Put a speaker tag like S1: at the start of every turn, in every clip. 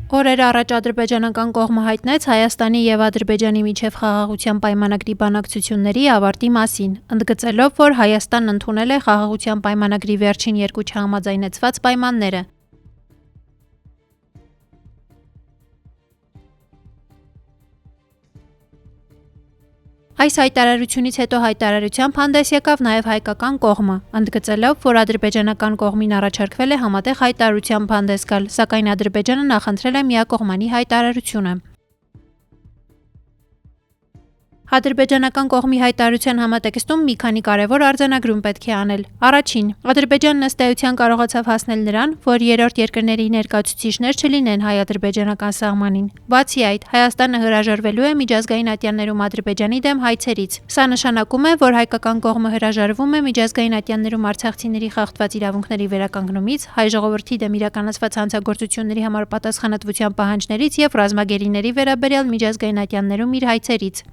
S1: Օրեր առաջ ադրբեջանական կողմը հայտնեց Հայաստանի եւ Ադրբեջանի միջև խաղաղության պայմանագրի բանակցությունների ավարտի մասին, ընդգծելով, որ Հայաստանն ընդունել է խաղաղության պայմանագրի վերջին երկու չհամաձայնեցված պայմանները։ Այս հայտարարությունից հետո հայտարարությամբ հանդես եկավ նաև հայկական կողմը, ընդգծելով, որ ադրբեջանական կողմին առաջարկվել է համատեղ հայտարարությամբ հանդես գալ, սակայն Ադրբեջանը նախընտրել է միակողմանի հայտարարությունը։ Ադրբեջանական կողմի հայտարարության համատեքստում մի քանի կարևոր արձանագրում պետք է անել։ Առաջին, Ադրբեջանն ըստ էության կարողացավ հասնել նրան, որ երրորդ երկրների ներկայացուցիչներ չլինեն հայ-ադրբեջանական սահմանին։ Բացի այդ, Հայաստանը հրաժարվելու է միջազգային ատյաններում Ադրբեջանի դեմ հայցերից։ Սա նշանակում է, որ հայկական կողմը հրաժարվում է միջազգային ատյաններում արցախցիների խախտված իրավունքների վերականգնումից, հայ ժողովրդի դեմ իրականացված հանցագործությունների համար պատասխանատվության պահանջներից եւ ռազմագերիների վերաբերյալ միջազգային ատյաններում իր հայցերից։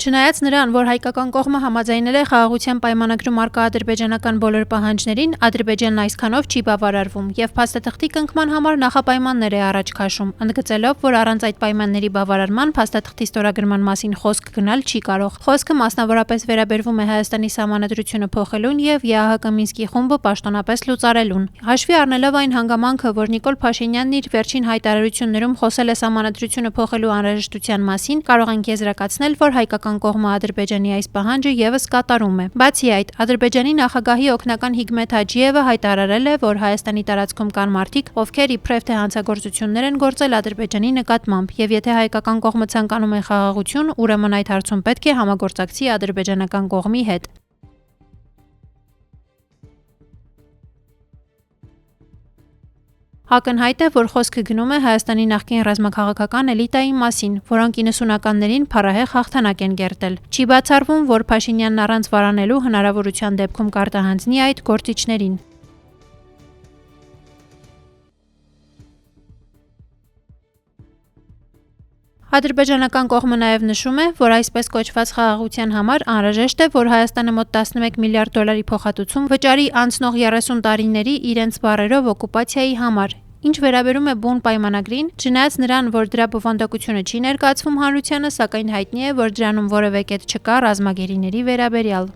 S1: Չնայած նրան, որ հայկական կողմը համաձայնել է խաղաղության պայմանագրում առկա ադրբեջանական բոլոր պահանջներին, Ադրբեջանն այսքանով չի բավարարվում եւ փաստաթղթի կնքման համար նախապայմաններ է առաջ քաշում, ընդգծելով, որ առանց այդ պայմանների բավարարման փաստաթղթի ստորագրման մասին խոսք գնալ չի կարող։ Խոսքը մասնավորապես վերաբերվում է Հայաստանի սահմանադրությունը փոխելուն եւ ԵԱՀԿ Մինսկի խումբը պաշտոնապես լուծարելուն։ Հաշվի առնելով այն հանգամանքը, որ Նիկոլ Փաշինյանն իր վերջին հայտարարություններում խոսել է սահմանադրությունը փոխելու անհրաժեշտության մասին, կարող ենք եզրակացնել, որ հայկական կողմը Ադրբեջանի այս պահանջը եւս կատարում է։ Բացի այդ, Ադրբեջանի նախագահի օգնական Հիգմեթ Հաջիևը հայտարարել է, որ Հայաստանի տարածքում կան մարդիկ, ովքեր իբրև թե հանցագործություններ են գործել Ադրբեջանի նկատմամբ, եւ եթե հայկական կողմը ցանկանում է խաղաղություն, ուրեմն այդ հարցում պետք է համագործակցի ադրբեջանական կողմի հետ։ Ակնհայտ է, որ խոսքը գնում է Հայաստանի նախկին ռազմաքաղաքական էլիտայի մասին, որոնք 90-ականներին փառահեղ հաղթանակ են կերտել։ Չի բացառվում, որ Փաշինյանն առանց վարանելու հնարավորության դեպքում կարտահանձնի այդ գործիչներին։ Ադրբեջանական կողմը նաև նշում է, որ այսպես կոչված խաղաղության համար անհրաժեշտ է, որ Հայաստանը մոտ 11 միլիարդ դոլարի փոխհատուցում վճարի անցնող 30 տարիների իրենց բառերով օկուպացիայի համար։ Ինչ վերաբերում է բուն պայմանագրին, չնայած նրան, որ դրա բովանդակությունը չի ներկայացվում հանրությանը, սակայն հայտնի է, որ դրանում որևէ կետ չկա ռազմագերիների վերաբերյալ։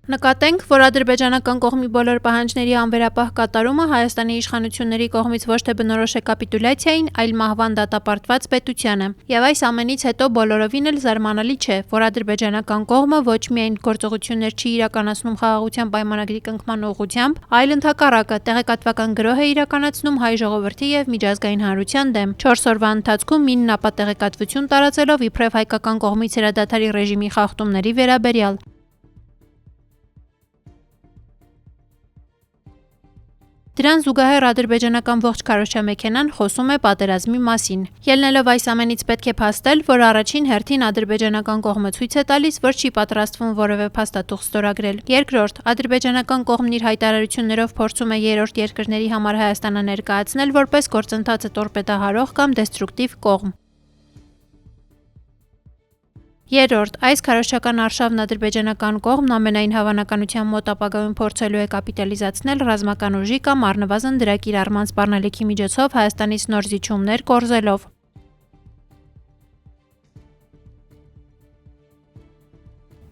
S1: Նկատենք, որ ադրբեջանական կողմի բոլոր պահանջների անվերապահ կատարումը Հայաստանի իշխանությունների կողմից ոչ թե բնորոշ է կապիտուլյացիային, այլ մահվան դատապարտված պետությանը։ Եվ այս ամենից հետո բոլորովին էլ զարմանալի չէ, որ ադրբեջանական կողմը ոչ միայն գործողություններ չի իրականացնում խաղաղության պայմանագրի կնքման ուղղությամբ, այլ ընդհակառակը տեղեկատվական գրոհ է իրականացնում հայ ժողովրդի եւ միջազգային հանրության դեմ։ 4 օրվա ընթացքում միննապատ տեղեկատվություն տարածելով իբրև հայկական կողմից հրադադարի ռեժիմի խախտումների վերաբերյալ։ Դրան զուգահեռ ադրբեջանական ողջ քարոզչամեքենան խոսում է պատերազմի մասին։ Ելնելով այս ամենից պետք է փաստել, որ առաջին հերթին ադրբեջանական կողմը ցույց է տալիս, որ չի պատրաստվում որևէ փաստաթուղթ ստորագրել։ Երկրորդ, ադրբեջանական կողմն իր հայտարարություններով փորձում է երրորդ երկրների համար Հայաստանը ներկայացնել որպես գործընթացը տորպեդահարող կամ դեստրուկտիվ կողմ։ Երրորդ, այս քարոզչական արշավն ադրբեջանական կողմն ամենայն հավանականությամբ մոտ ապագայում փորձելու է կապիտալիզացնել ռազմական ուժի կամ առնվազն դրա կիրառման սպառնալիքի միջոցով Հայաստանից նոր զիջումներ կորզելով։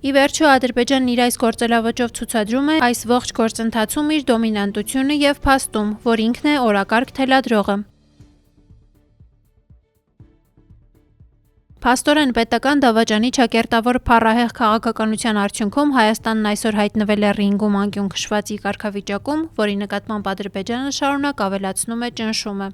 S1: Ի վերջո Ադրբեջանն իր այս գործելավոճով ցուցադրում է այս ողջ գործընթացում իր դոմինանտությունը եւ փաստում, որ ինքն է օրակարգ թելադրողը։ Փաստորեն պետական դավաճանի ճակերտավոր փառահեղ քաղաքականության արդյունքում Հայաստանն այսօր հայտնվել է ռինգում անկյուն քշվածի կարգավիճակում, որի նկատմամբ Ադրբեջանը շարունակ ավելացնում է ճնշումը։